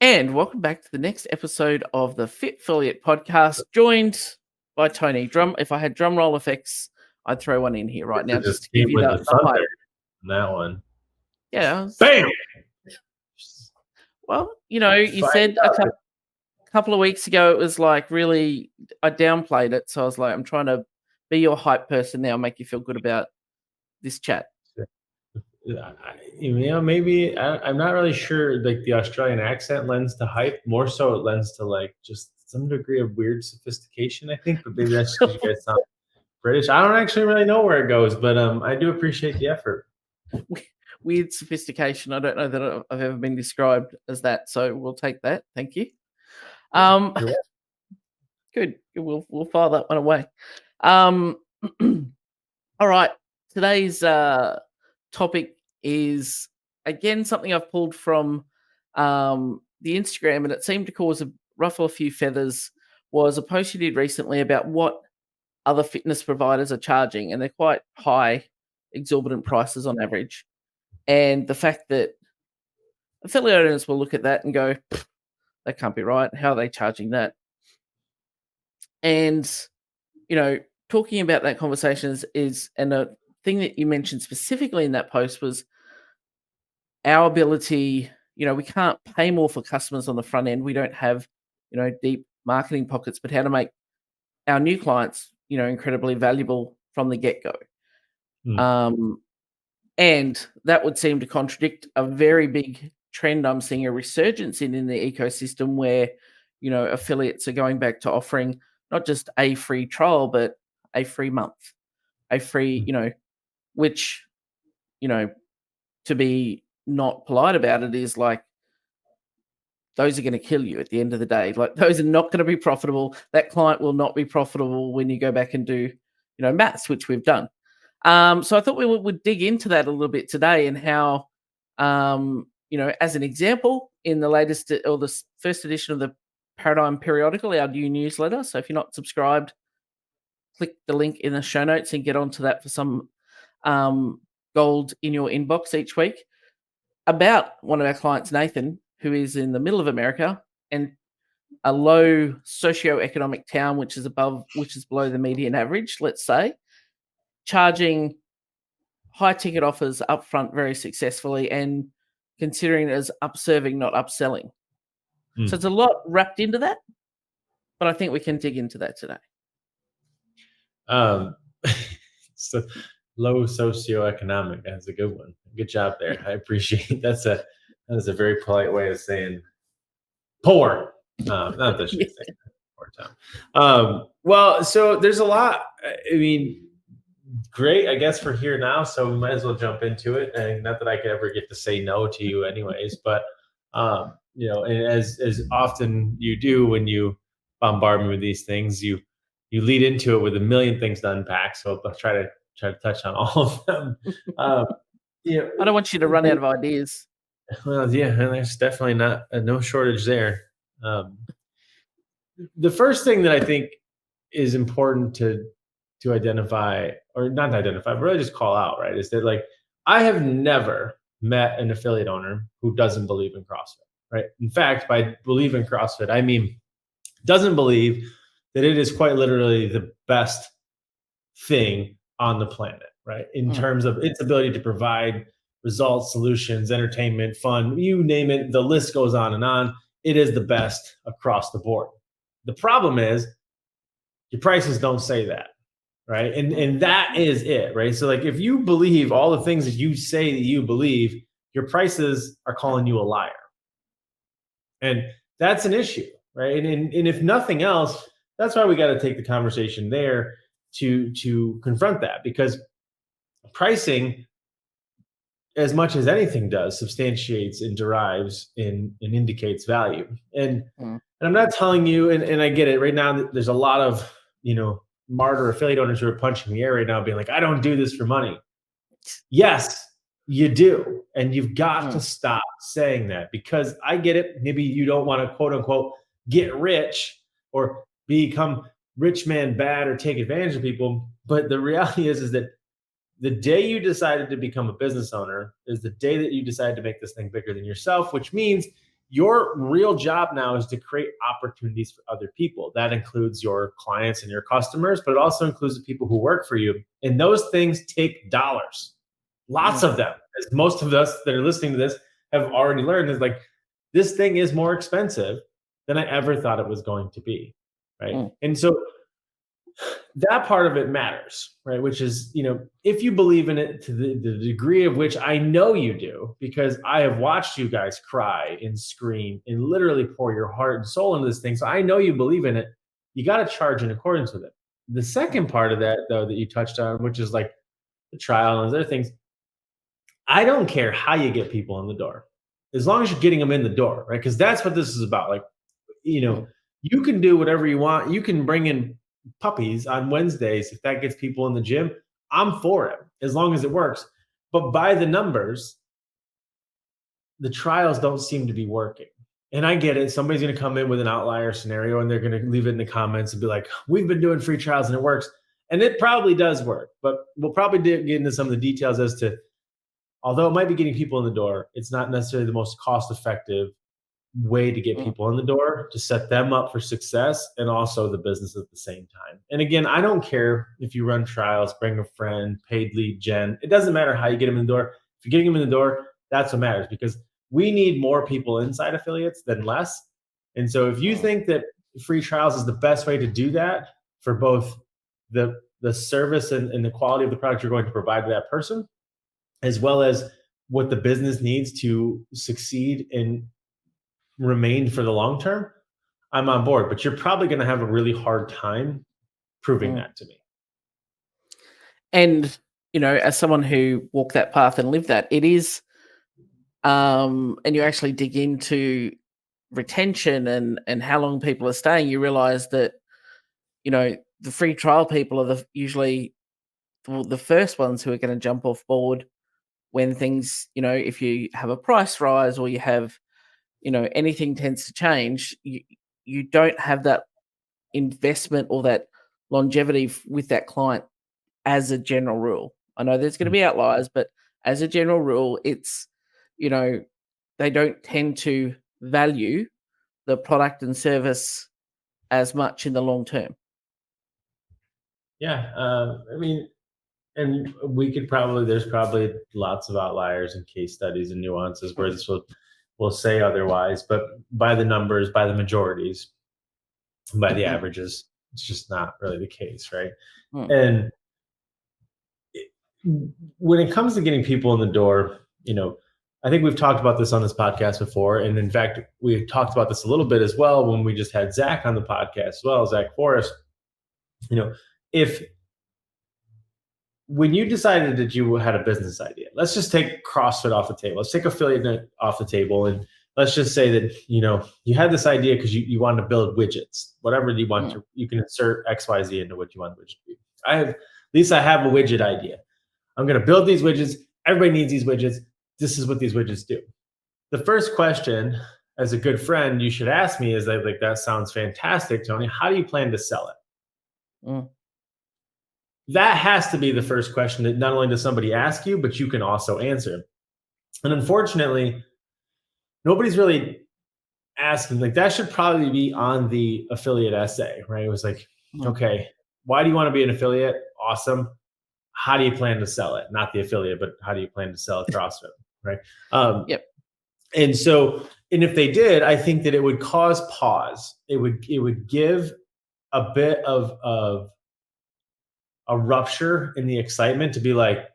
And welcome back to the next episode of the Fit Affiliate Podcast, joined by Tony. If I had drum roll effects, I'd throw one in here right now just to give you the hype. On that one. Yeah. Bam! Well, you said a couple of weeks ago it was like really, I downplayed it. So I was like, I'm trying to be your hype person now, make you feel good about this chat. Maybe I'm not really sure. Like the Australian accent lends to hype, more so it lends to like just some degree of weird sophistication, I think. But maybe that's because you guys sound British. I don't actually really know where it goes, but I do appreciate the effort. Weird sophistication. I don't know that I've ever been described as that, so we'll take that. Thank you. Good. We'll file that one away. All right. Today's topic is again something I've pulled from the Instagram, and it seemed to ruffle a few feathers. Was a post you did recently about what other fitness providers are charging, and they're quite high, exorbitant prices on average. And the fact that affiliate owners will look at that and go, that can't be right. How are they charging that? And, talking about that conversation and a thing that you mentioned specifically in that post was our ability, we can't pay more for customers on the front end. We don't have, deep marketing pockets, but how to make our new clients, incredibly valuable from the get-go. And that would seem to contradict a very big trend I'm seeing a resurgence in the ecosystem where, affiliates are going back to offering not just a free trial, but a free month, a free, which, to be not polite about it is like, those are going to kill you at the end of the day. Like those are not going to be profitable. That client will not be profitable when you go back and do, maths, which we've done. So I thought we would dig into that a little bit today and how, as an example, in the latest or the first edition of the Paradigm Periodical, our new newsletter. So if you're not subscribed, click the link in the show notes and get onto that for some gold in your inbox each week about one of our clients, Nathan, who is in the middle of America and a low socioeconomic town, which is below the median average, let's say, charging high ticket offers up front very successfully and considering it as upserving, not upselling. So it's a lot wrapped into that, but I think we can dig into that today. So low socioeconomic. That's a good one. Good job there. I appreciate that. Is a very polite way of saying poor. Not that you say poor time. Well, so there's a lot. I mean, great, I guess, for here now. So we might as well jump into it. And not that I could ever get to say no to you anyways, but and as often you do when you bombard me with these things, you lead into it with a million things to unpack. So I'll try to touch on all of them. I don't want you to run out of ideas. Well, yeah, and there's definitely no shortage there. The first thing that I think is important to identify, or not identify, but really just call out, right, is that like I have never met an affiliate owner who doesn't believe in CrossFit, right? In fact, by believe in CrossFit, I mean doesn't believe that it is quite literally the best thing on the planet, right? In terms of its ability to provide results, solutions, entertainment, fun, you name it, the list goes on and on. It is the best across the board. The problem is your prices don't say that, right? And that is it, right? So like if you believe all the things that you say that you believe, your prices are calling you a liar. And that's an issue, right? And if nothing else, that's why we got to take the conversation there to confront that, because pricing, as much as anything does, substantiates and derives and indicates value. And I'm not telling you, and I get it right now, there's a lot of, martyr affiliate owners who are punching the air right now being like, I don't do this for money. Yes, you do. And you've got to stop saying that, because I get it. Maybe you don't want to quote unquote get rich or become rich man bad or take advantage of people. But the reality is that the day you decided to become a business owner is the day that you decided to make this thing bigger than yourself, which means your real job now is to create opportunities for other people. That includes your clients and your customers, but it also includes the people who work for you. And those things take dollars, lots of them. As most of us that are listening to this have already learned, is like, this thing is more expensive than I ever thought it was going to be. Right. And so that part of it matters, right? Which is, if you believe in it to the degree of which I know you do, because I have watched you guys cry and scream and literally pour your heart and soul into this thing. So I know you believe in it. You got to charge in accordance with it. The second part of that, though, that you touched on, which is like the trial and other things, I don't care how you get people in the door, as long as you're getting them in the door, right? Because that's what this is about. Like, you can do whatever you want. You can bring in puppies on Wednesdays if that gets people in the gym. I'm for it as long as it works. But by the numbers, the trials don't seem to be working. And I get it. Somebody's going to come in with an outlier scenario and they're going to leave it in the comments and be like, we've been doing free trials and it works. And it probably does work. But we'll probably get into some of the details as to, although it might be getting people in the door, it's not necessarily the most cost-effective way to get people in the door, to set them up for success and also the business at the same time. And again, I don't care if you run trials, bring a friend, paid lead gen. It doesn't matter how you get them in the door. If you're getting them in the door, that's what matters, because we need more people inside affiliates than less. And so if you think that free trials is the best way to do that for both the service and the quality of the product you're going to provide to that person, as well as what the business needs to succeed and remain for the long term, I'm on board. But you're probably going to have a really hard time proving that to me. And, as someone who walked that path and lived that, it is, and you actually dig into retention and how long people are staying, you realize that, the free trial people are usually the first ones who are going to jump off board when things, if you have a price rise or you have, anything tends to change, you don't have that investment or that longevity with that client as a general rule. I know there's going to be outliers, but as a general rule, it's, they don't tend to value the product and service as much in the long term. Yeah. And there's probably lots of outliers and case studies and nuances where this will say otherwise, but by the numbers, by the majorities, by the averages, it's just not really the case, right? And when it comes to getting people in the door, I think we've talked about this on this podcast before. And in fact, we talked about this a little bit as well when we just had Zach on the podcast as well, Zach Forrest. When you decided that you had a business idea, let's just take CrossFit off the table. Let's take affiliate off the table. And let's just say that, you had this idea because you wanted to build widgets, whatever you want to, you can insert XYZ into what you want the widget to be. I have a widget idea. I'm going to build these widgets. Everybody needs these widgets. This is what these widgets do. The first question, as a good friend, you should ask me is that sounds fantastic, Tony. How do you plan to sell it? That has to be the first question that not only does somebody ask you, but you can also answer. And unfortunately, nobody's really asking. Like, that should probably be on the affiliate essay, right? It was like, okay, why do you want to be an affiliate? Awesome. How do you plan to sell it? Not the affiliate, but how do you plan to sell CrossFit, right? Yep. And so, and if they did, I think that it would cause pause. It would give a bit of a rupture in the excitement to be like,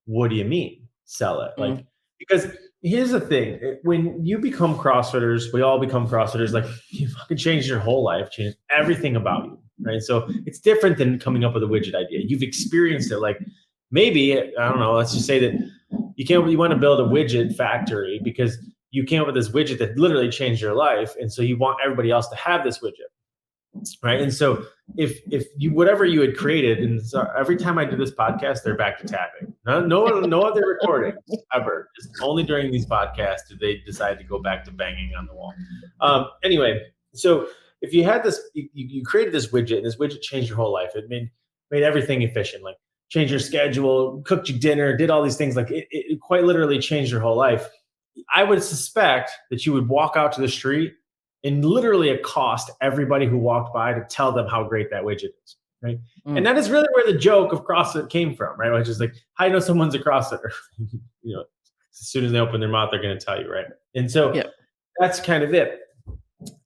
what do you mean sell it? Like, because here's the thing, when you become CrossFitters, we all become CrossFitters, like, you fucking change your whole life, change everything about you, right? So it's different than coming up with a widget idea. You've experienced it. Like, maybe, I don't know, let's just say that you want to build a widget factory because you came up with this widget that literally changed your life. And so you want everybody else to have this widget. Right. And so if you, whatever you had created, and so every time I do this podcast, they're back to tapping. No other recordings ever. Just only during these podcasts do they decide to go back to banging on the wall. Anyway, so if you had this, you created this widget, and this widget changed your whole life. It made everything efficient. Like, changed your schedule, cooked you dinner, did all these things. Like it quite literally changed your whole life. I would suspect that you would walk out to the street and literally accost everybody who walked by to tell them how great that widget is, right? And Mm. that is really where the joke of CrossFit came from, right? Which is like, how do you know someone's a CrossFitter? you know, as soon as they open their mouth, they're going to tell you, right? And so Yep. that's kind of it.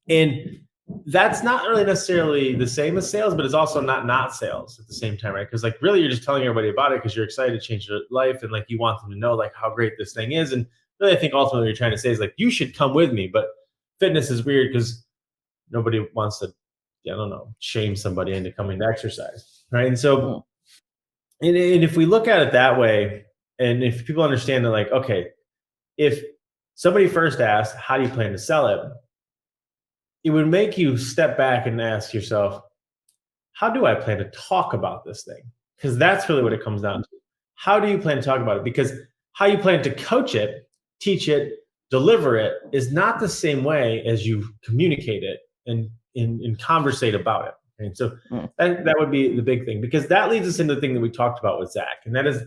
And that's not really necessarily the same as sales, but it's also not sales at the same time, right? Because like really you're just telling everybody about it because you're excited to change their life and like you want them to know like how great this thing is. And really I think ultimately what you're trying to say is like you should come with me, but fitness is weird because nobody wants to, I don't know, shame somebody into coming to exercise, right? And so Mm. and if we look at it that way, and if people understand that like, okay, if somebody first asked, how do you plan to sell it? It would make you step back and ask yourself, how do I plan to talk about this thing? Because that's really what it comes down to. How do you plan to talk about it? Because how you plan to coach it, teach it, deliver it is not the same way as you communicate it and conversate about it. And so Mm. that would be the big thing because that leads us into the thing that we talked about with Zach. And that is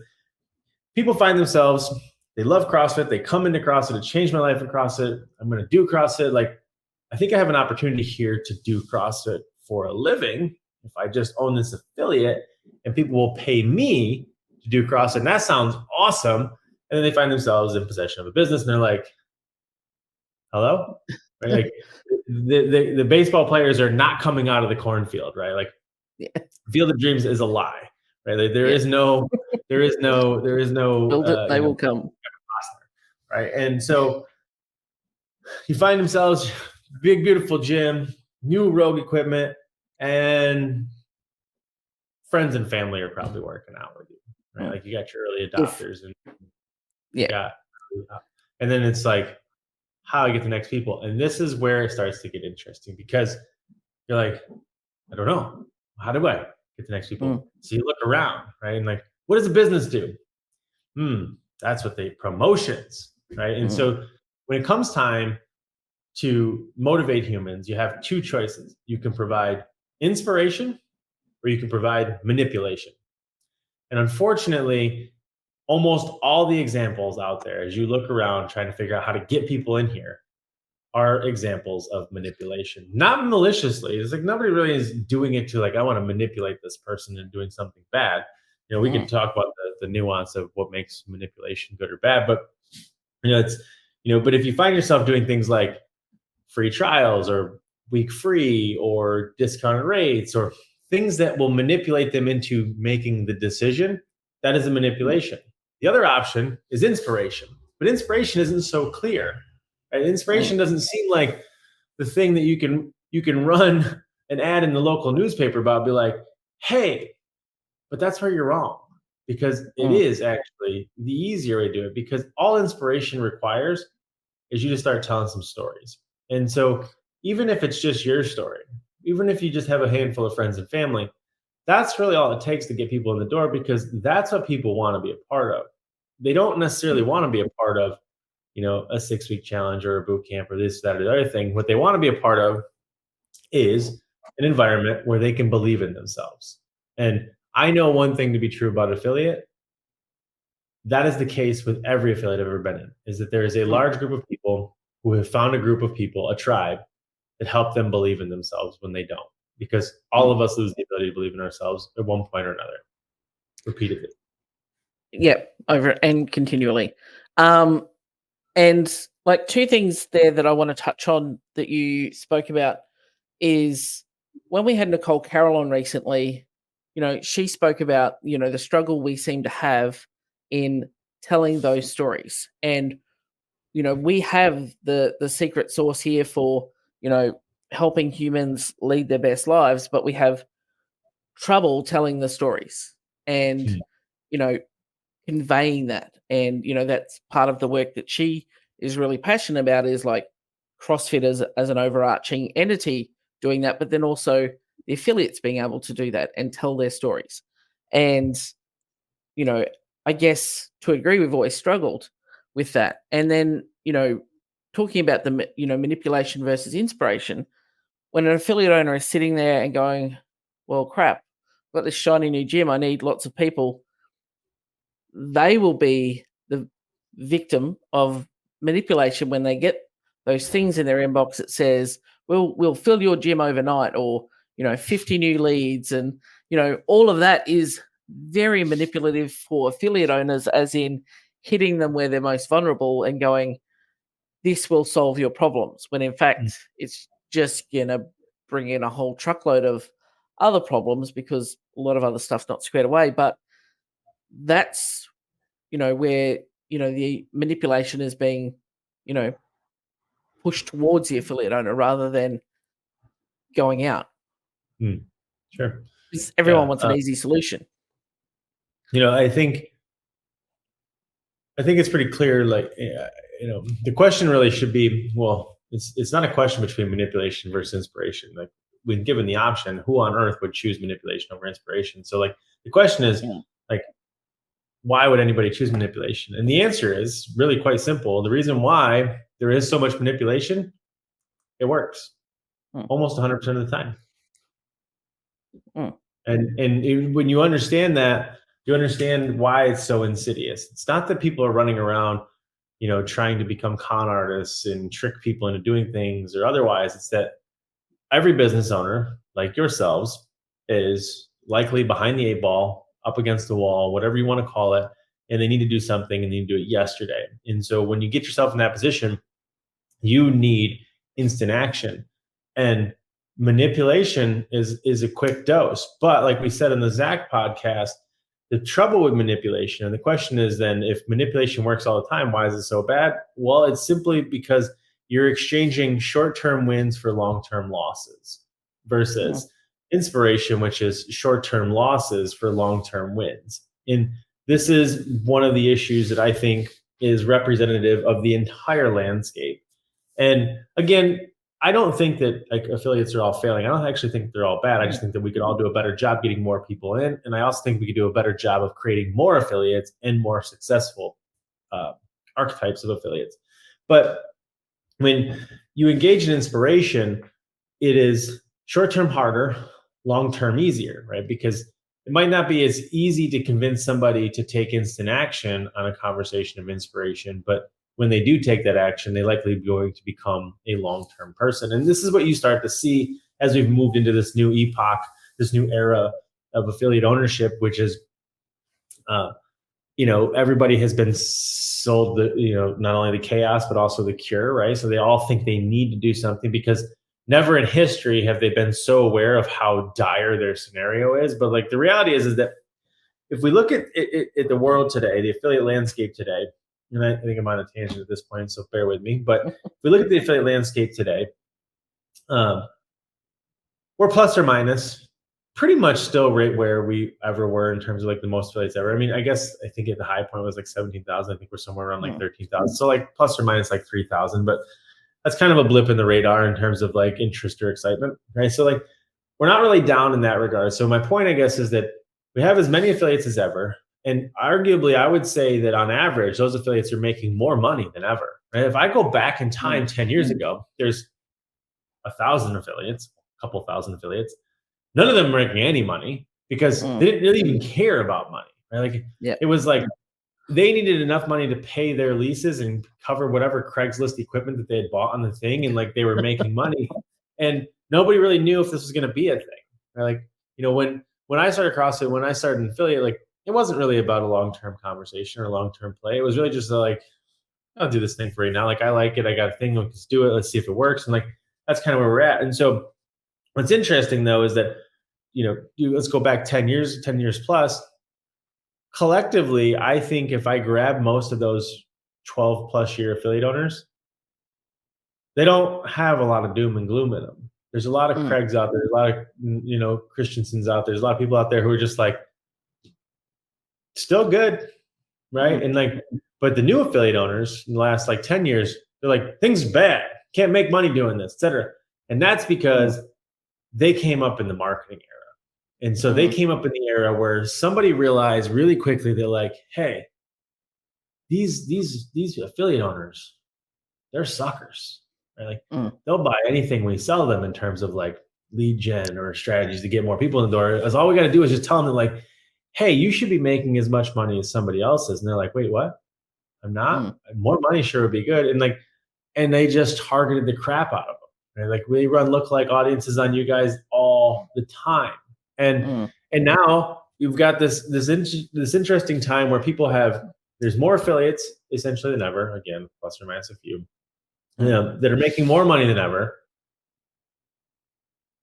people find themselves, they love CrossFit. They come into CrossFit. It changed my life in CrossFit. I'm going to do CrossFit. Like, I think I have an opportunity here to do CrossFit for a living if I just own this affiliate and people will pay me to do CrossFit. And that sounds awesome. And then they find themselves in possession of a business and they're like, hello? Right? Like the baseball players are not coming out of the cornfield, right? Like Yeah. Field of Dreams is a lie, right? Like, there Yeah. is no, Build it, they will come. right? And so you find themselves big, beautiful gym, new Rogue equipment, and friends and family are probably working out with you, right? Mm. Like you got your early If adopters and you yeah. got, and then it's like, how I get the next people. And this is where it starts to get interesting because you're like, I don't know. How do I get the next Mm. people? So you look around, right? And like, what does a business do? That's what they promotions, right? And Mm. so when it comes time to motivate humans, you have two choices. You can provide inspiration or you can provide manipulation. And unfortunately, almost all the examples out there, as you look around trying to figure out how to get people in here, are examples of manipulation, not maliciously. It's like nobody really is doing it to like, I want to manipulate this person and doing something bad. We can Mm. talk about the nuance of what makes manipulation good or bad, but it's, but if you find yourself doing things like free trials or week free or discounted rates or things that will manipulate them into making the decision, that is a Mm. manipulation. The other option is inspiration, but inspiration isn't so clear. Right? Inspiration Mm. doesn't seem like the thing that you can run an ad in the local newspaper about. Be like, hey, but that's where you're wrong because it Mm. is actually the easier way to do it because all inspiration requires is you to start telling some stories. And so even if it's just your story, even if you just have a handful of friends and family, that's really all it takes to get people in the door because that's what people want to be a part of. They don't necessarily want to be a part of, a 6-week challenge or a boot camp or this, that, or the other thing. What they want to be a part of is an environment where they can believe in themselves. And I know one thing to be true about affiliate. That is the case with every affiliate I've ever been in, is that there is a Mm. large group of people who have found a group of people, a tribe, that help them believe in themselves when they don't. Because all Mm. of us lose the ability to believe in ourselves at one point or another, repeatedly. Yep, over and continually. Um, and like two things there that I want to touch on that you spoke about is when we had Nicole Carroll on recently, she spoke about, the struggle we seem to have in telling those stories. And, we have the secret sauce here for, helping humans lead their best lives, but we have trouble telling the stories and, Hmm. you know, conveying that. And, that's part of the work that she is really passionate about is like CrossFit as an overarching entity doing that, but then also the affiliates being able to do that and tell their stories. And, you know, I guess to a degree, we've always struggled with that. And then, talking about manipulation versus inspiration, when an affiliate owner is sitting there and going, well, crap, I've got this shiny new gym. I need lots of people they will be the victim of manipulation when they get those things in their inbox that says, we'll fill your gym overnight, or 50 new leads, and all of that is very manipulative for affiliate owners, as in hitting them where they're most vulnerable and going, this will solve your problems, when in fact it's just gonna bring in a whole truckload of other problems, because a lot of other stuff's not squared away. But that's where the manipulation is being you know pushed towards the affiliate owner rather than going out, Sure. because everyone Yeah. wants an easy solution. I think it's pretty clear. Like, the question really should be, well, it's not a question between manipulation versus inspiration. Like, when given the option, who on earth would choose manipulation over inspiration? So, like, the question is, Yeah. like, why would anybody choose manipulation? And the answer is really quite simple. The reason why there is so much manipulation, it works almost 100% of the time. When you understand that, you understand why it's so insidious. It's not that people are running around, trying to become con artists and trick people into doing things or otherwise. It's that every business owner, like yourselves, is likely behind the eight ball, up against the wall, whatever you want to call it, and they need to do something and they need to do it yesterday. And so when you get yourself in that position, you need instant action. And manipulation is a quick dose. But like we said in the Zach podcast, the trouble with manipulation, and the question is then, if manipulation works all the time, why is it so bad? Well, it's simply because you're exchanging short-term wins for long-term losses versus inspiration, which is short-term losses for long-term wins. And this is one of the issues that I think is representative of the entire landscape. And again, I don't think that like affiliates are all failing. I don't actually think they're all bad. I just think that we could all do a better job getting more people in. And I also think we could do a better job of creating more affiliates and more successful archetypes of affiliates. But when you engage in inspiration, it is short-term harder, long-term easier, right? Because it might not be as easy to convince somebody to take instant action on a conversation of inspiration, but when they do take that action, they likely are going to become a long-term person. And this is what you start to see as we've moved into this new epoch, this new era of affiliate ownership, which is, everybody has been sold the, not only the chaos, but also the cure, right? So they all think they need to do something, because never in history have they been so aware of how dire their scenario is. But like, the reality is that if we look at the world today, the affiliate landscape today, and I think I'm on a tangent at this point, so bear with me. But if we look at the affiliate landscape today, we're plus or minus pretty much still right where we ever were in terms of like the most affiliates ever. I mean, I think at the high point was like 17,000. I think we're somewhere around like 13,000. So like plus or minus like 3,000. But that's kind of a blip in the radar in terms of like interest or excitement, right? So like, we're not really down in that regard. So my point, I guess, is that we have as many affiliates as ever. And arguably, I would say that on average, those affiliates are making more money than ever. Right? If I go back in time 10 years ago, there's 1,000 affiliates, a couple thousand affiliates. None of them were making any money because they didn't really even care about money. Right? Like, it was like they needed enough money to pay their leases and cover whatever Craigslist equipment that they had bought on the thing, and like they were making money. And nobody really knew if this was going to be a thing. Right? Like, when I started CrossFit, when I started an affiliate, like, it wasn't really about a long-term conversation or a long-term play. It was really just like, I'll do this thing for you now. Like, I like it. I got a thing. Let's do it. Let's see if it works. And like, that's kind of where we're at. And so what's interesting though, is that, let's go back 10 years plus. Collectively, I think if I grab most of those 12 plus year affiliate owners, they don't have a lot of doom and gloom in them. There's a lot of Craigs out there, a lot of, Christensens out there. There's a lot of people out there who are just like, still good, right? And like, but the new affiliate owners in the last like 10 years, they're like, things bad, can't make money doing this, et cetera. And that's because they came up in the marketing era. And so they came up in the era where somebody realized really quickly, they're like, hey, these affiliate owners, they're suckers, right? Like, they'll buy anything we sell them in terms of like lead gen or strategies to get more people in the door. As all we got to do is just tell them that, like, hey, you should be making as much money as somebody else is. And they're like, wait, what? I'm not? Mm, More money sure would be good. And like, and they just targeted the crap out of them. Right? Like we run lookalike audiences on you guys all the time. And mm, and now you've got this interesting time where people have there's more affiliates essentially than ever, again, plus or minus a few, mm, that are making more money than ever,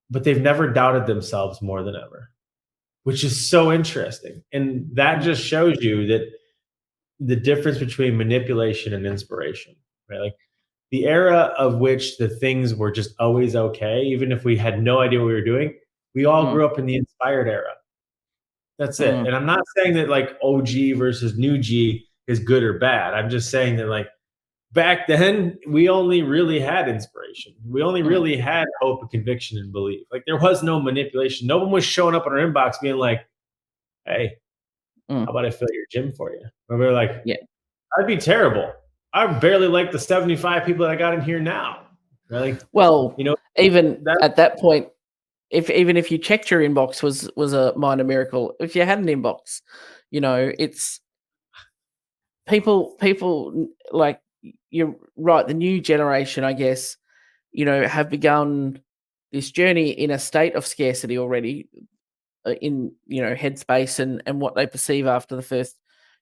but they've never doubted themselves more than ever, which is so interesting. And that mm, just shows you that the difference between manipulation and inspiration, right? Like the era of which the things were just always okay, even if we had no idea what we were doing, we all mm, grew up in the inspired era. That's it. mm, And I'm not saying that like OG versus new G is good or bad. I'm just saying that like back then we only really had inspiration. We only mm, really had hope and conviction and belief. Like there was no manipulation. No one was showing up in our inbox being like, hey, mm. how about I fill your gym for you? And we are like, Yeah. that'd be terrible. I barely like the 75 people that I got in here now. Really? Well, You know, even that at that point, even if you checked your inbox was a minor miracle. If you had an inbox, it's people like you're right. The new generation, I guess, have begun this journey in a state of scarcity already, in headspace and what they perceive after the first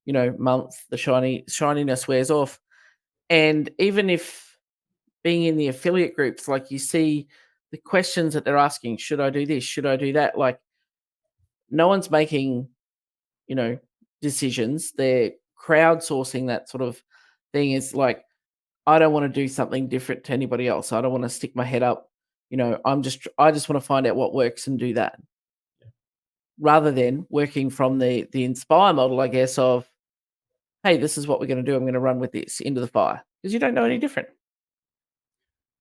month, the shininess wears off. And even if being in the affiliate groups, like you see the questions that they're asking, should I do this? Should I do that? Like no one's making, you know, decisions. They're crowdsourcing that sort of thing. Is like, I don't want to do something different to anybody else. I don't want to stick my head up. I just want to find out what works and do that, rather than working from the inspire model, I guess, of, hey, this is what we're going to do. I'm going to run with this into the fire because you don't know any different.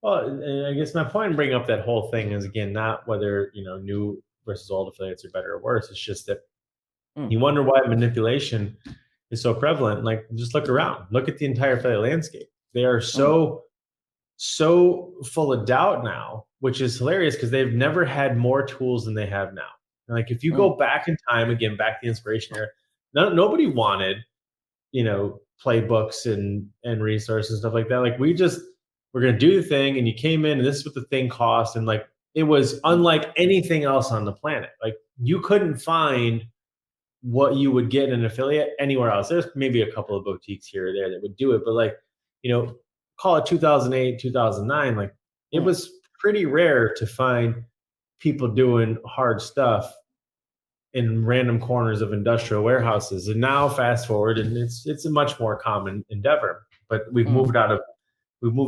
well, and I guess my point in bringing up that whole thing is again not whether new versus old affiliates are better or worse. It's just that Mm, you wonder why manipulation is so prevalent. Like just look around, look at the entire affiliate landscape. They are mm, so full of doubt now, which is hilarious because they've never had more tools than they have now. Like if you mm, go back in time, again, back to the inspiration era, nobody wanted, playbooks and resources and stuff like that. Like we're gonna do the thing, and you came in, and this is what the thing cost, and like it was mm, unlike anything else on the planet. Like you couldn't find what you would get in an affiliate anywhere else. There's maybe a couple of boutiques here or there that would do it, but like, you know, call it 2008, 2009, like it mm, was pretty rare to find people doing hard stuff in random corners of industrial warehouses. And now fast forward and it's a much more common endeavor. But mm, we've moved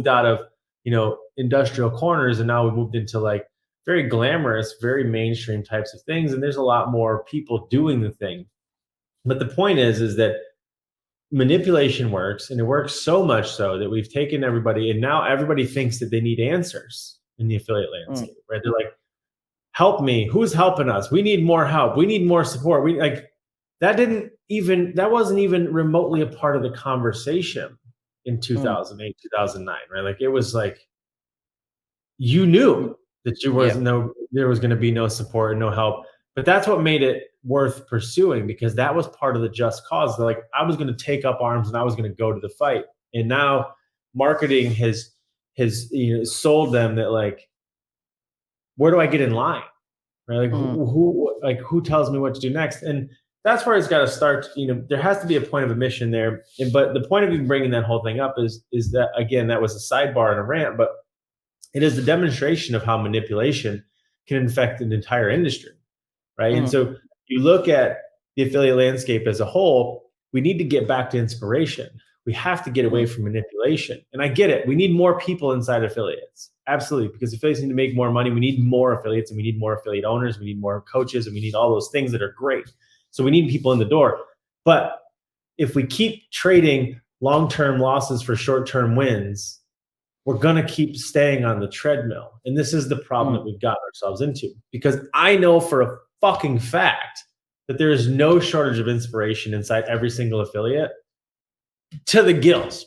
out of, industrial corners, and now we've moved into like very glamorous, very mainstream types of things, and there's a lot more people doing the thing. But the point is that manipulation works, and it works so much so that we've taken everybody, and now everybody thinks that they need answers in the affiliate mm, landscape, right? They're like, help me. Who's helping us? We need more help. We need more support. We like that wasn't even remotely a part of the conversation in mm, 2008, 2009, right? Like it was like you mm, knew that yeah, there was going to be no support and no help. But that's what made it worth pursuing, because that was part of the just cause. They're like, I was going to take up arms and I was going to go to the fight. And now marketing has sold them that like, where do I get in line? Right? Like mm, who tells me what to do next? And that's where it's got to start. There has to be a point of admission there. But the point of even bringing that whole thing up is that, again, that was a sidebar and a rant, but it is the demonstration of how manipulation can infect an entire industry, right? And mm, so you look at the affiliate landscape as a whole, we need to get back to inspiration. We have to get away mm, from manipulation. And I get it. We need more people inside affiliates. Absolutely. Because affiliates need to make more money. We need more affiliates, and we need more affiliate owners. We need more coaches, and we need all those things that are great. So we need people in the door. But if we keep trading long-term losses for short-term wins, we're going to keep staying on the treadmill. And this is the problem that mm, we've gotten ourselves into, because I know for a fucking fact that there is no shortage of inspiration inside every single affiliate, to the gills,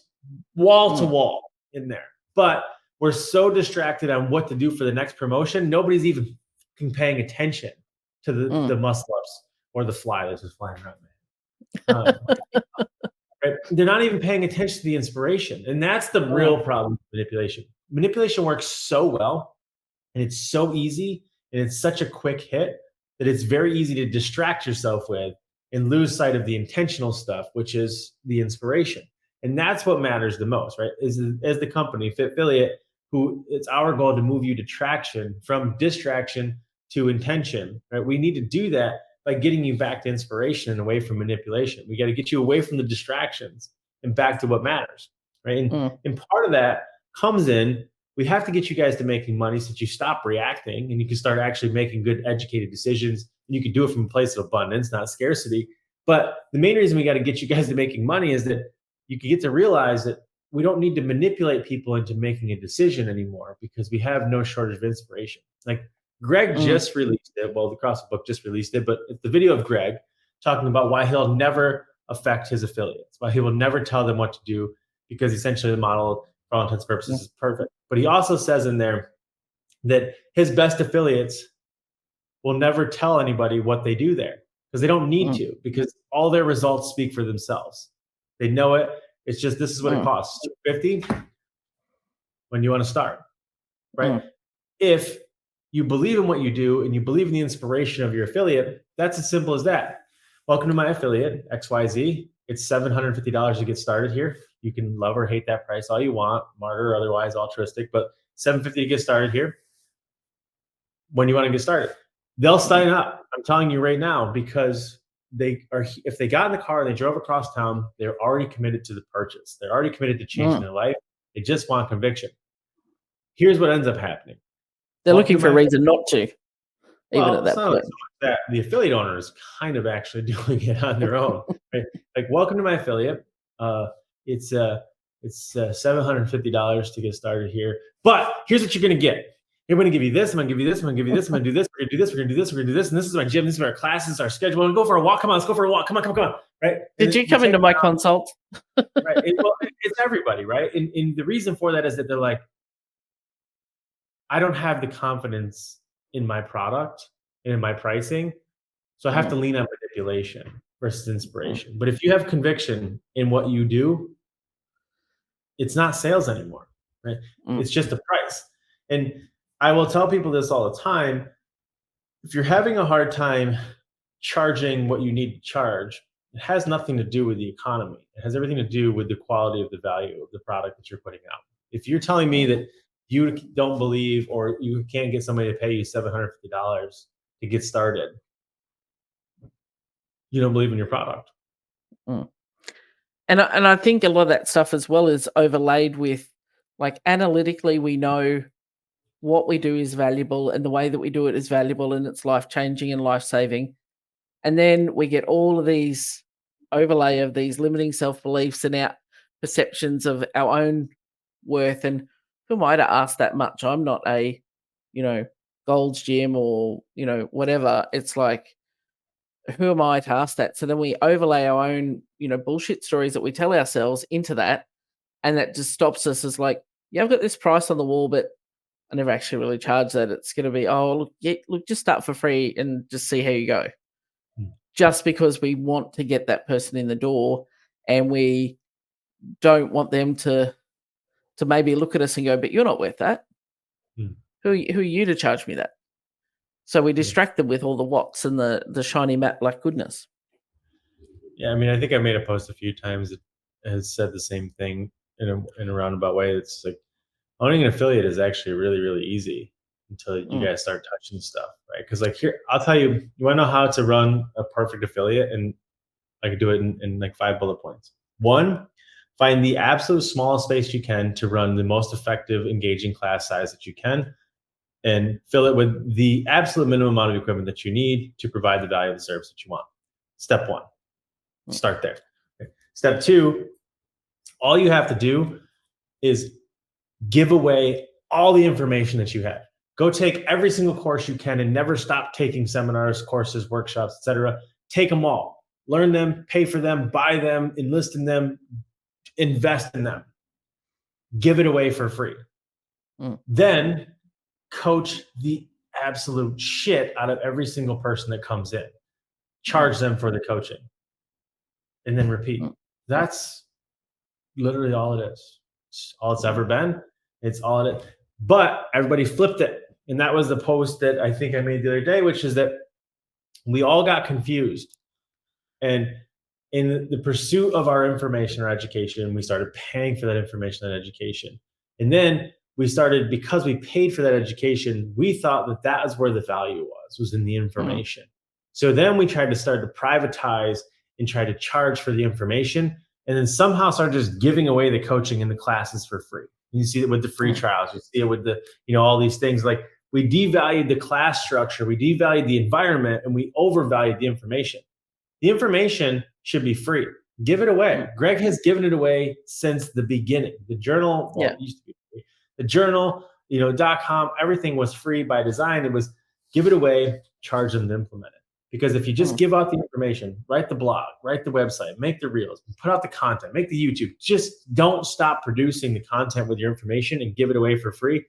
wall to mm, wall in there. But we're so distracted on what to do for the next promotion, nobody's even paying attention to the mm, muscle ups or the fly that's just flying around my head. Right? They're not even paying attention to the inspiration. And that's the real problem with manipulation. Manipulation works so well and it's so easy and it's such a quick hit that it's very easy to distract yourself with and lose sight of the intentional stuff, which is the inspiration. And that's what matters the most, right? Is as the company, Fit Affiliate, who it's our goal to move you to traction from distraction to intention, right? We need to do that by getting you back to inspiration and away from manipulation. We got to get you away from the distractions and back to what matters, right? And part of that comes in, we have to get you guys to making money so that you stop reacting and you can start actually making good, educated decisions. And you can do it from a place of abundance, not scarcity. But the main reason we got to get you guys to making money is that you can get to realize that we don't need to manipulate people into making a decision anymore because we have no shortage of inspiration. Like Greg just released it. Well, the CrossFit book just released it, but it's the video of Greg talking about why he'll never affect his affiliates, why he will never tell them what to do because essentially the model, for all intents and purposes, is perfect. But he also says in there that his best affiliates will never tell anybody what they do there because they don't need to, because all their results speak for themselves. They know it. It's just, this is what it costs. $250 when you want to start, right? If you believe in what you do and you believe in the inspiration of your affiliate, that's as simple as that. Welcome to my affiliate, XYZ. It's $750 to get started here. You can love or hate that price all you want, martyr or otherwise altruistic, but $750 to get started here. When you want to get started, they'll sign up. I'm telling you right now, because they are, if they got in the car, they drove across town, they're already committed to the purchase. They're already committed to changing their life. They just want conviction. Here's what ends up happening. They're looking for a reason not to, even at that point. That the affiliate owner is kind of actually doing it on their own. Right? Like, welcome to my affiliate. It's $750 to get started here. But here's what you're going to get. We're going to give you this. I'm going to give you this. I'm going to give you this. I'm going to do this. We're going to do this. We're going to do this. We're going to do this. And this is my gym. This is our classes, our schedule. We're going to go for a walk. Come on, let's go for a walk. Come on. Right? Did you come into my consult? Right. It's everybody, right? And the reason for that is that they're like, I don't have the confidence in my product and in my pricing, so I have to lean on manipulation versus inspiration. But if you have conviction in what you do, it's not sales anymore, right? It's just a price. And I will tell people this all the time. If you're having a hard time charging what you need to charge, it has nothing to do with the economy. It has everything to do with the quality of the value of the product that you're putting out. If you're telling me that you don't believe or you can't get somebody to pay you $750 to get started, you don't believe in your product. And I think a lot of that stuff as well is overlaid with, like, analytically we know what we do is valuable and the way that we do it is valuable and it's life-changing and life-saving. And then we get all of these overlay of these limiting self-beliefs and our perceptions of our own worth. And who am I to ask that much? I'm not a, Gold's Gym or, whatever. It's like, who am I to ask that? So then we overlay our own, bullshit stories that we tell ourselves into that. And that just stops us as like, yeah, I've got this price on the wall, but I never actually really charge that. It's going to be, look, just start for free and just see how you go. Just because we want to get that person in the door and we don't want them to maybe look at us and go, but you're not worth that. Who are you to charge me that? So we distract them with all the what's and the shiny matte black goodness. Yeah, I mean, I think I made a post a few times that has said the same thing in a roundabout way. It's like, owning an affiliate is actually really, really easy until you guys start touching stuff, right? Because like here, I'll tell you, you want to know how to run a perfect affiliate, and I could do it in like 5 bullet points. 1, find the absolute smallest space you can to run the most effective, engaging class size that you can, and fill it with the absolute minimum amount of equipment that you need to provide the value of the service that you want. Step 1, start there. Okay. Step 2, all you have to do is give away all the information that you have. Go take every single course you can and never stop taking seminars, courses, workshops, etc. Take them all. Learn them, pay for them, buy them, enlist in them, invest in them. Give it away for free. Then coach the absolute shit out of every single person that comes in. mm, charge them for the coaching, and then repeat. mm, That's literally all it is. It's all it's mm, ever been. It's all it is. But everybody flipped it. And that was the post that I think I made the other day, which is that we all got confused. And in the pursuit of our information or education, we started paying for that information and education. And then we started, because we paid for that education, we thought that that was where the value was in the mm, information. So then we tried to start to privatize and try to charge for the information, and then somehow started just giving away the coaching and the classes for free. You see it with the free mm, trials. You see it with the, all these things. Like, we devalued the class structure, we devalued the environment, and we overvalued the information. The information should be free. Give it away. mm. Greg has given it away since the beginning. The journal, well, Yeah. it used to be free. The journal, .com, everything was free by design. It was give it away, charge them to implement it. Because if you just Mm, give out the information, write the blog, write the website, make the reels, put out the content, make the YouTube, just don't stop producing the content with your information and give it away for free.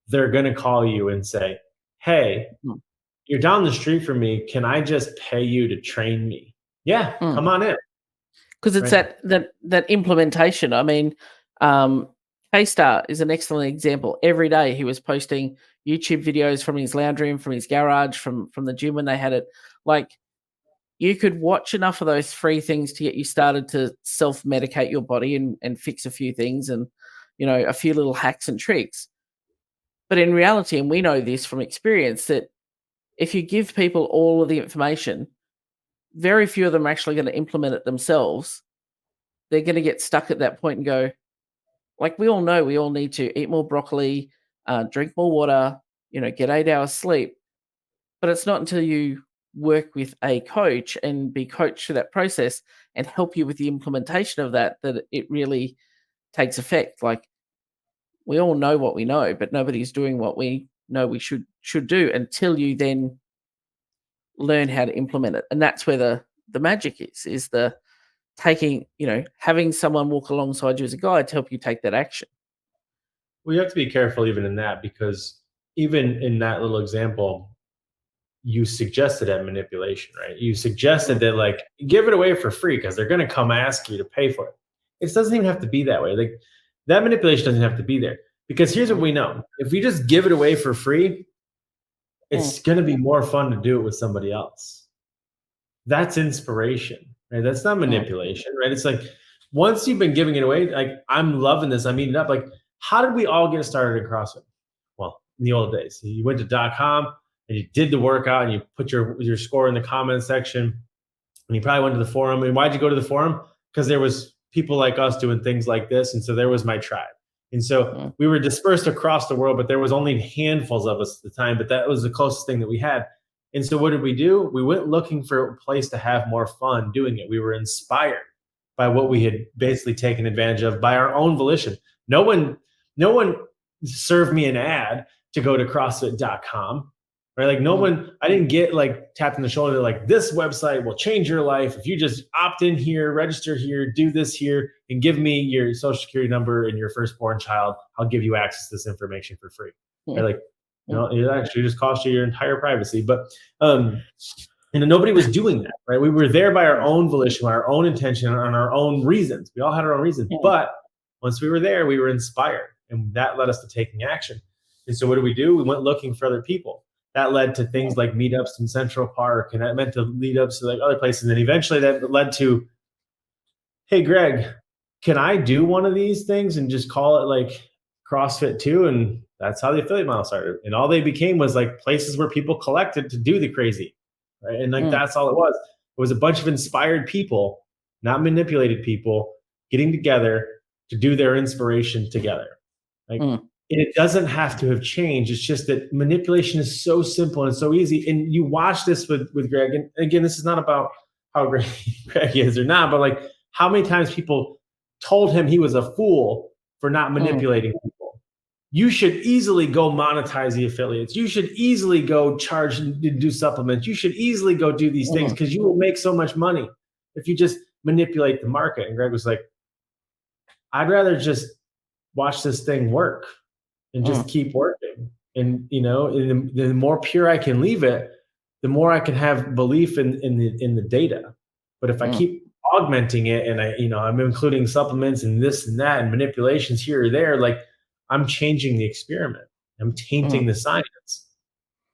They're going to call you and say, hey, mm, you're down the street from me. Can I just pay you to train me? Yeah, mm. come on in. 'Cause it's Right. that implementation. I mean, K-Star is an excellent example. Every day he was posting YouTube videos from his lounge room, from his garage, from the gym when they had it. Like, you could watch enough of those free things to get you started to self-medicate your body and fix a few things and, a few little hacks and tricks. But in reality, and we know this from experience, that if you give people all of the information, very few of them are actually gonna implement it themselves. They're gonna get stuck at that point and go, like, we all know we all need to eat more broccoli, drink more water, get 8 hours sleep. But it's not until you work with a coach and be coached through that process and help you with the implementation of that, that it really takes effect. Like, we all know what we know, but nobody's doing what we know we should do until you then learn how to implement it. And that's where the magic is the taking, having someone walk alongside you as a guide to help you take that action. Well, you have to be careful even in that, because even in that little example, you suggested that manipulation, right? You suggested Mm, that, like, give it away for free because they're going to come ask you to pay for it. It doesn't even have to be that way. Like, that manipulation doesn't have to be there, because here's what mm, we know: if we just give it away for free, mm, it's going to be more fun to do it with somebody else. That's inspiration, right? That's not mm, manipulation, right? It's like, once you've been giving it away, like, I'm loving this, I'm eating it up. Like, how did we all get started in CrossFit? Well, in the old days, you went to .com and you did the workout and you put your score in the comment section, and you probably went to the forum. And why'd you go to the forum? Because there was people like us doing things like this, and so there was my tribe. And so mm, we were dispersed across the world, but there was only handfuls of us at the time. But that was the closest thing that we had. And so what did we do? We went looking for a place to have more fun doing it. We were inspired by what we had basically taken advantage of by our own volition. No one, no one served me an ad to go to CrossFit.com. Right? Like, no mm, one, I didn't get like tapped on the shoulder, like, this website will change your life if you just opt in here, register here, do this here, and give me your social security number and your firstborn child. I'll give you access to this information for free. Right? mm, Like, mm, it actually just costs you your entire privacy. But um, nobody was doing that, right? We were there by our own volition, by our own intention, on our own reasons. We all had our own reasons. mm, But once we were there, we were inspired, and that led us to taking action. And so what do? We went looking for other people. That led to things like meetups in Central Park, and that meant to lead ups to like other places. And then eventually that led to, hey, Greg, can I do one of these things and just call it like CrossFit too? And that's how the affiliate model started. And all they became was like places where people collected to do the crazy, right? And like, mm, that's all it was. It was a bunch of inspired people, not manipulated people, getting together to do their inspiration together. Like, mm, and it doesn't have to have changed. It's just that manipulation is so simple and so easy. And you watch this with Greg. And again, this is not about how great Greg is or not, but like, how many times people told him he was a fool for not mm, manipulating people. You should easily go monetize the affiliates. You should easily go charge and do supplements. You should easily go do these things mm, because you will make so much money if you just manipulate the market. And Greg was like, I'd rather just watch this thing work and just mm, keep working. And, the more pure I can leave it, the more I can have belief in the data. But if I keep augmenting it and I'm including supplements and this and that and manipulations here or there, like I'm changing the experiment. I'm tainting the science.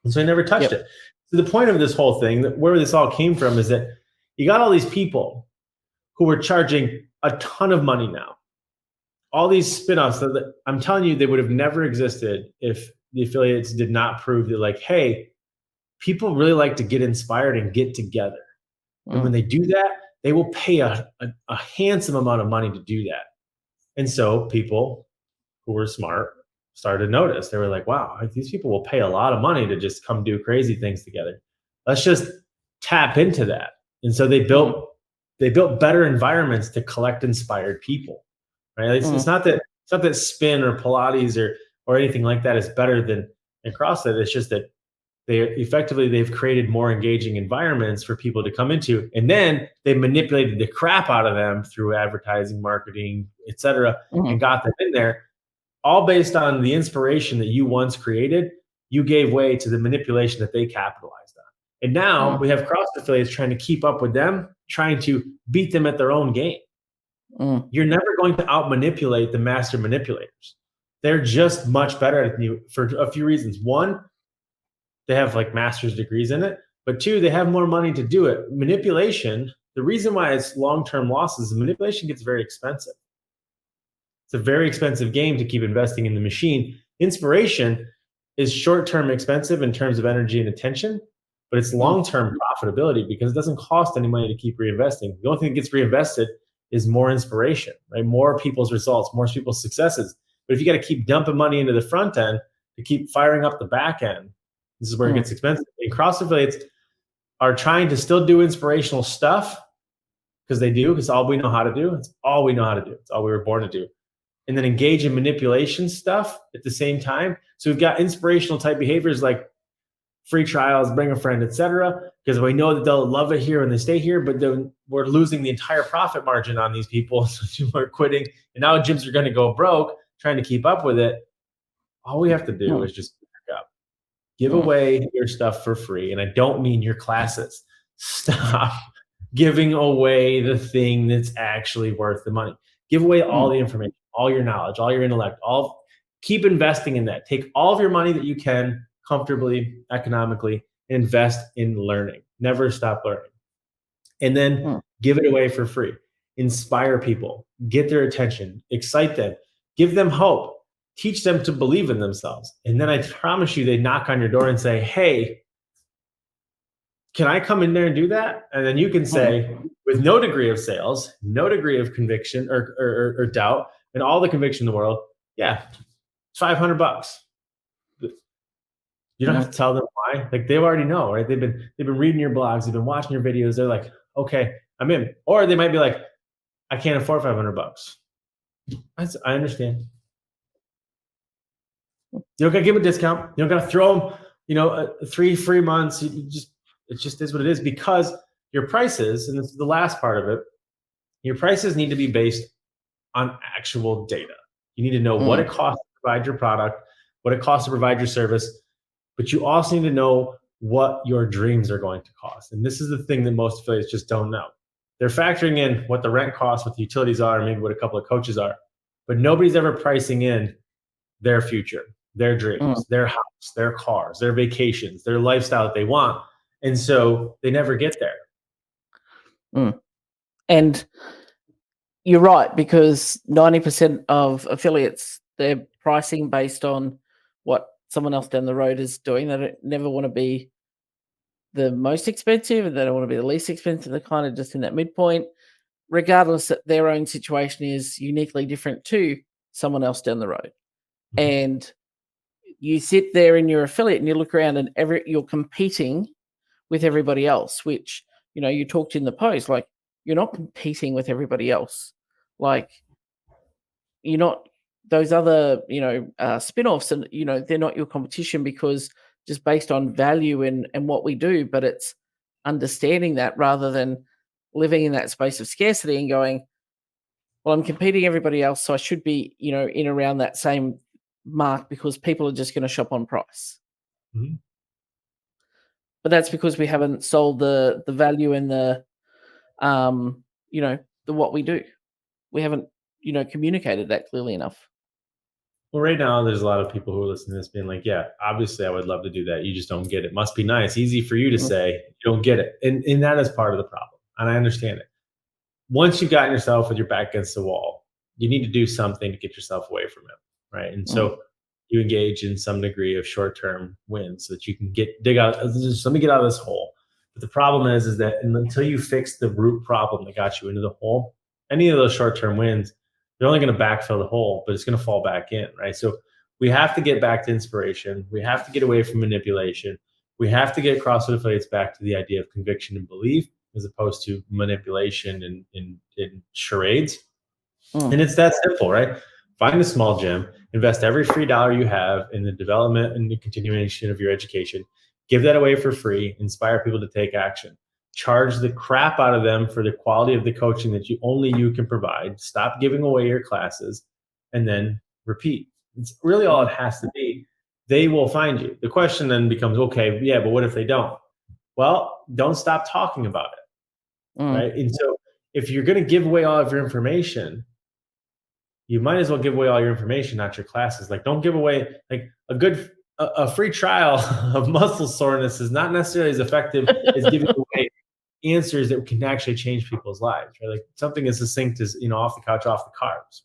And so I never touched it. So the point of this whole thing, where this all came from, is that you got all these people who were charging a ton of money now. All these spin-offs that I'm telling you, they would have never existed if the affiliates did not prove that, like, hey, people really like to get inspired and get together. And when they do that, they will pay a handsome amount of money to do that. And so people who were smart started to notice. They were like, wow, these people will pay a lot of money to just come do crazy things together. Let's just tap into that. And so they built better environments to collect inspired people. Right? It's not that spin or Pilates or anything like that is better than CrossFit. It's just that they've created more engaging environments for people to come into, and then they manipulated the crap out of them through advertising, marketing, etc., and got them in there, all based on the inspiration that you once created. You gave way to the manipulation that they capitalized on, and now we have CrossFit affiliates trying to keep up with them, trying to beat them at their own game. You're never going to out manipulate the master manipulators. They're just much better at it for a few reasons. One, they have like master's degrees in it, but two, they have more money to do it. Manipulation, the reason why it's long-term losses, manipulation gets very expensive. It's a very expensive game to keep investing in the machine. Inspiration is short-term expensive in terms of energy and attention, but it's long-term profitability because it doesn't cost any money to keep reinvesting. The only thing that gets reinvested is more inspiration, right? More people's results, more people's successes. But if you got to keep dumping money into the front end to keep firing up the back end, this is where it gets expensive. And CrossFit affiliates are trying to still do inspirational stuff because it's all we know how to do. It's all we know how to do. It's all we were born to do. And then engage in manipulation stuff at the same time. So we've got inspirational type behaviors like free trials, bring a friend, etc., because we know that they'll love it here and they stay here, but then we're losing the entire profit margin on these people. So people are quitting, and now gyms are going to go broke trying to keep up with it. All we have to do is just back up. Give away your stuff for free. And I don't mean your classes. Stop giving away the thing that's actually worth the money. Give away all the information, all your knowledge, all your intellect, keep investing in that. Take all of your money that you can comfortably, economically, and invest in learning. Never stop learning. And then give it away for free. Inspire people, get their attention, excite them, give them hope, teach them to believe in themselves. And then I promise you, they knock on your door and say, hey, can I come in there and do that? And then you can say, with no degree of sales, no degree of conviction or doubt, and all the conviction in the world, yeah, it's $500. You don't have to tell them why. Like, they already know, right? They've been reading your blogs, they've been watching your videos. They're like, okay, I'm in. Or they might be like, I can't afford $500. I understand. You don't got to give them a discount. You don't got to throw them, 3 free months. It just is what it is, because your prices, and this is the last part of it, your prices need to be based on actual data. You need to know what it costs to provide your product, what it costs to provide your service, but you also need to know what your dreams are going to cost. And this is the thing that most affiliates just don't know. They're factoring in what the rent costs, what the utilities are, and maybe what a couple of coaches are, but nobody's ever pricing in their future, their dreams, their house, their cars, their vacations, their lifestyle that they want. And so they never get there. And you're right, because 90% of affiliates, they're pricing based on what someone else down the road is doing. They don't never want to be the most expensive, and they don't want to be the least expensive. They're kind of just in that midpoint, regardless that their own situation is uniquely different to someone else down the road. And you sit there in your affiliate and you look around and you're competing with everybody else, which, you talked in the post, like, you're not competing with everybody else. Like, you're not those other, spin-offs, and, they're not your competition, because just based on value and what we do, but it's understanding that rather than living in that space of scarcity and going, well, I'm competing everybody else, so I should be, in around that same mark because people are just going to shop on price. But that's because we haven't sold the value and the, you know, the what we do. We haven't, communicated that clearly enough. Well, right now, there's a lot of people who are listening to this being like, yeah, obviously, I would love to do that. You just don't get it. Must be nice. Easy for you to Mm, say, you don't get it. And that is part of the problem. And I understand it. Once you've gotten yourself with your back against the wall, you need to do something to get yourself away from it. Right. And mm, so you engage in some degree of short term wins so that you can dig out, just let me get out of this hole. But the problem is that until you fix the root problem that got you into the hole, any of those short term wins, they're only going to backfill the hole, but it's going to fall back in. Right. So we have to get back to inspiration. We have to get away from manipulation. We have to get CrossFit affiliates back to the idea of conviction and belief as opposed to manipulation and charades. mm, And it's that simple, right? Find a small gym, invest every free dollar you have in the development and the continuation of your education, give that away for free, inspire people to take action. Charge the crap out of them for the quality of the coaching that only you can provide. Stop giving away your classes and then repeat. It's really all mm, it has to be. They will find you. The question then becomes, okay, yeah, but what if they don't? Well, don't stop talking about it, mm. right? And so if you're going to give away all of your information, you might as well give away all your information, not your classes. Like, don't give away like a free trial of muscle soreness is not necessarily as effective as giving away answers that can actually change people's lives. Right? Like something as succinct as off the couch, off the carbs.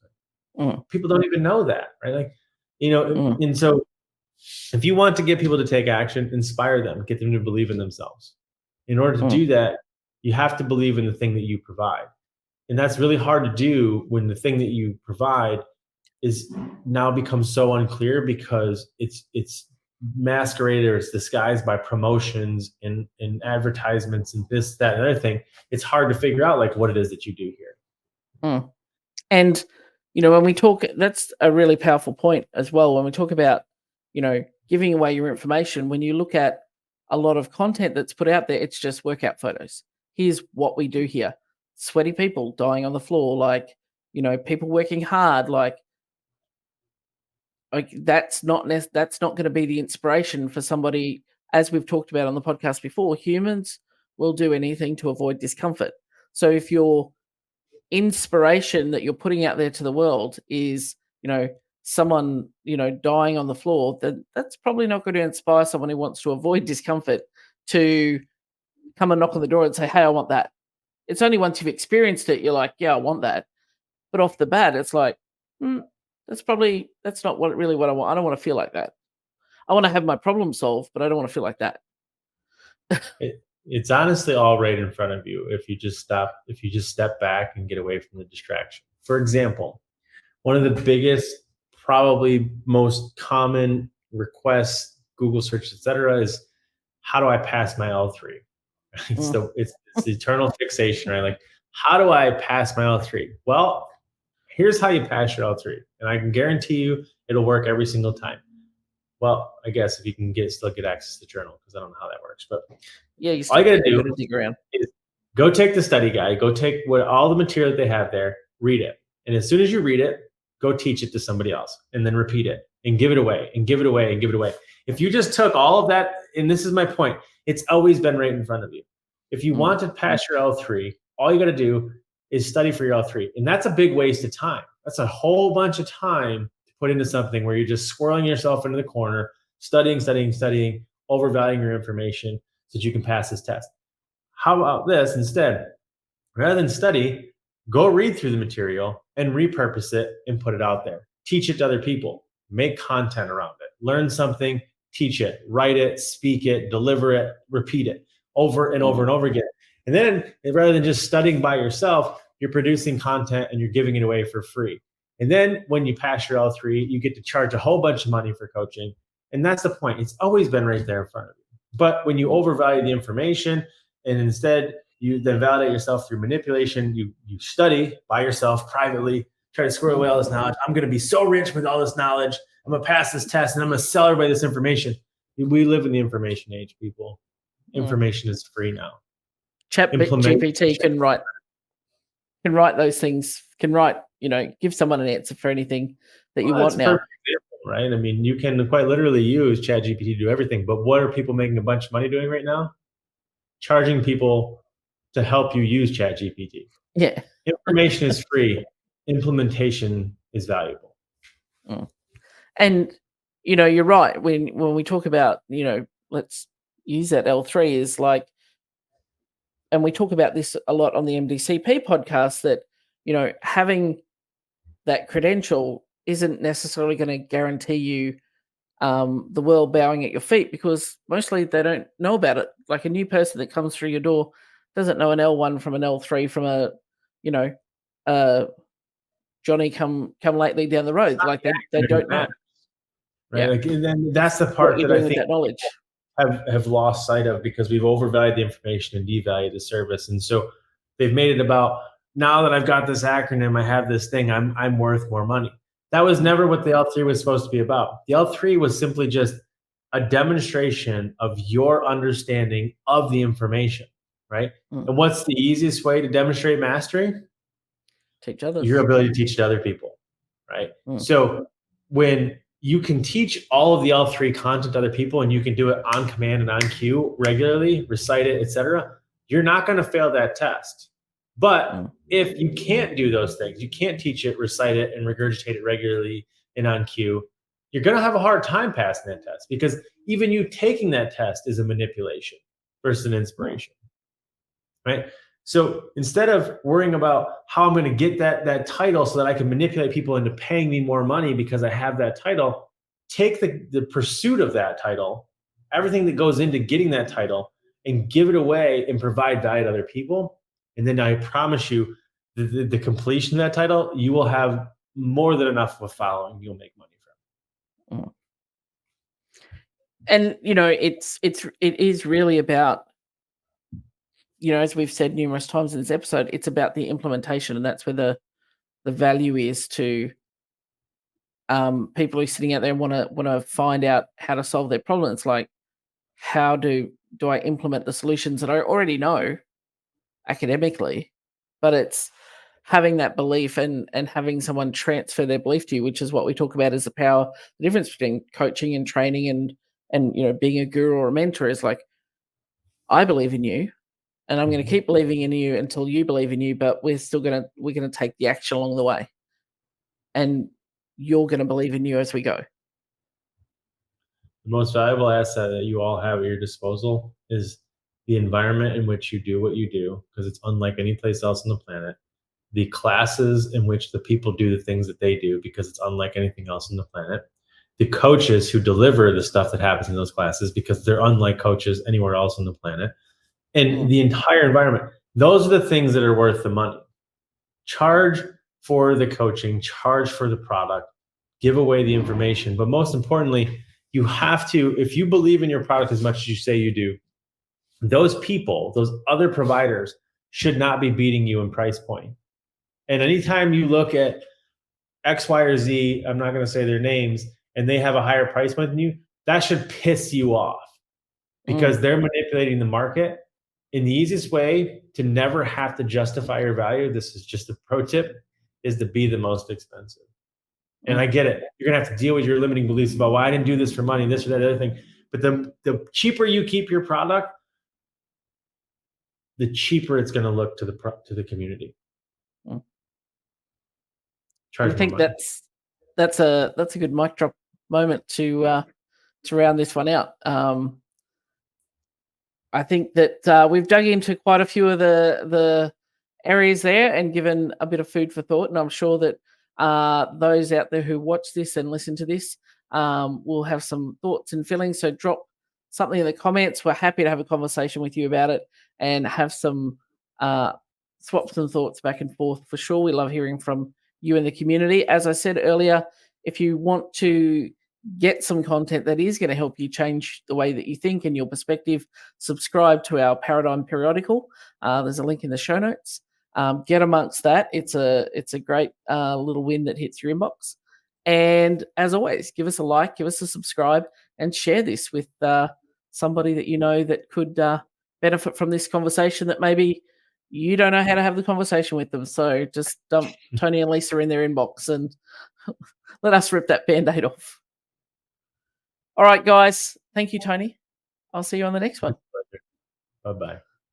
Mm, People don't even know that, right? Like, mm, and so if you want to get people to take action, inspire them, get them to believe in themselves. In order to mm, do that, you have to believe in the thing that you provide. And that's really hard to do when the thing that you provide is now becomes so unclear because it's masqueraded or it's disguised by promotions and advertisements and this, that, and other thing. It's hard to figure out like what it is that you do here. mm. And, when we talk, that's a really powerful point as well. When we talk about, giving away your information, when you look at a lot of content that's put out there, it's just workout photos. Here's what we do here: sweaty people dying on the floor, like, people working hard, like that's not going to be the inspiration for somebody. As we've talked about on the podcast before, humans will do anything to avoid discomfort. So if your inspiration that you're putting out there to the world is, someone, dying on the floor, then that's probably not going to inspire someone who wants to avoid discomfort to come and knock on the door and say, "Hey, I want that." It's only once you've experienced it, you're like, "Yeah, I want that." But off the bat, it's like, "Mm, that's not what I want. I don't want to feel like that. I want to have my problem solved, but I don't want to feel like that." It's honestly all right in front of you if you just step back and get away from the distraction. For example, one of the biggest, probably most common requests, Google search, etc., is how do I pass my L3? It's Mm, it's the eternal fixation, right? Like, how do I pass my L3? Well, here's how you pass your L3, and I can guarantee you it'll work every single time. Well, I guess if you can still get access to the journal, because I don't know how that works, but yeah, all you got to you do got to dig around. is go take the study guide, go take what all the material that they have there, read it. And as soon as you read it, go teach it to somebody else and then repeat it and give it away and give it away and give it away. If you just took all of that, and this is my point, it's always been right in front of you. If you Mm, want to pass your L3, all you got to do is study for your L3. And that's a big waste of time. That's a whole bunch of time to put into something where you're just swirling yourself into the corner, studying, studying, studying, overvaluing your information so that you can pass this test. How about this instead? Rather than study, go read through the material and repurpose it and put it out there. Teach it to other people. Make content around it. Learn something, teach it, write it, speak it, deliver it, repeat it over and over mm, and over again. And then rather than just studying by yourself, you're producing content and you're giving it away for free. And then when you pass your L3, you get to charge a whole bunch of money for coaching. And that's the point. It's always been right there in front of you. But when you overvalue the information and instead you then validate yourself through manipulation, you study by yourself privately, try to squirrel away all this knowledge. I'm going to be so rich with all this knowledge. I'm going to pass this test and I'm going to sell everybody this information. We live in the information age, people. mm. Information is free now. Chat Implement. GPT can write those things, can write, give someone an answer for anything that you Well, that's want a now. perfect example. right? I mean, you can quite literally use ChatGPT to do everything, but what are people making a bunch of money doing right now? Charging people to help you use ChatGPT. Yeah. Information is free, implementation is valuable. Mm. And, you're right. When we talk about, let's use that L3 is like, and we talk about this a lot on the MDCP podcast, that, having that credential isn't necessarily going to guarantee you the world bowing at your feet, because mostly they don't know about it. Like a new person that comes through your door doesn't know an L1 from an L3 from a, you know, uh, Johnny come lately down the road. Like they Acronym don't know. matters, right? Yeah. Like, and then that's It's the what part you're that I doing with think that knowledge. have lost sight of because we've overvalued the information and devalued the service. And so they've made it about, now that I've got this acronym, I have this thing, I'm worth more money. That was Mm, never what the L3 was supposed to be about. The L3 was simply just a demonstration of your understanding of the information, right? mm. And what's the easiest way to demonstrate mastery? Teach Your others. ability to teach to other people, right? Mm, So when you can teach all of the L3 content to other people and you can do it on command and on cue regularly, recite it, etc., you're not going to fail that test. But mm, if you can't do those things, you can't teach it, recite it, and regurgitate it regularly and on cue, you're going to have a hard time passing that test, because even you taking that test is a manipulation versus an mm, inspiration, right? So instead of worrying about how I'm going to get that title so that I can manipulate people into paying me more money because I have that title, take the pursuit of that title, everything that goes into getting that title, and give it away and provide value to other people. And then I promise you, the completion of that title, you will have more than enough of a following you'll make money from. mm. And it is really about, as we've said numerous times in this episode, it's about the implementation, and that's where the value is to people who are sitting out there and want to find out how to solve their problem. It's like, how do I implement the solutions that I already know academically? But it's having that belief and having someone transfer their belief to you, which is what we talk about as the difference between coaching and training and being a guru or a mentor is like, I believe in you, and I'm going to Mhm. keep believing in you until you believe in you, but we're going to take the action along the way, and you're going to believe in you as we go. The most valuable asset that you all have at your disposal is the environment in which you do what you do, because it's unlike any place else on the planet. The classes in which the people do the things that they do, because it's unlike anything else on the planet. The coaches who deliver the stuff that happens in those classes, because they're unlike coaches anywhere else on the planet. And Mm, the entire environment. Those are the things that are worth the money. Charge for the coaching, charge for the product, give away the information. But most importantly, you have to, if you believe in your product as much as you say you do, those people, those other providers, should not be beating you in price point. And anytime you look at X, Y, or Z, I'm not going to say their names, and they have a higher price point than you, that should piss you off, mm, because they're manipulating the market. And the easiest way to never have to justify your value, this is just a pro tip, is to be the most expensive. And I mm, get it. You're gonna have to deal with your limiting beliefs about why I didn't do this for money, this or that other thing. But the cheaper you keep your product, the cheaper it's gonna look to the community. mm. And I Charge more think money. that's a good mic drop moment to round this one out. I think that we've dug into quite a few of the areas there and given a bit of food for thought. And I'm sure that those out there who watch this and listen to this will have some thoughts and feelings. So drop something in the comments. We're happy to have a conversation with you about it and have some uh, swap some thoughts back and forth. For sure, we love hearing from you in the community. As I said earlier, if you want to get some content that is going to help you change the way that you think and your perspective, subscribe to our Paradigm periodical. There's a link in the show notes. Get amongst that. It's a great little win that hits your inbox. And as always, give us a like, give us a subscribe, and share this with somebody that you know that could benefit from this conversation. That maybe you don't know how to have the conversation with them. So just dump Tony and Lisa in their inbox and let us rip that band-aid off. All right, guys. Thank you, Tony. I'll see you on the next one. Bye bye.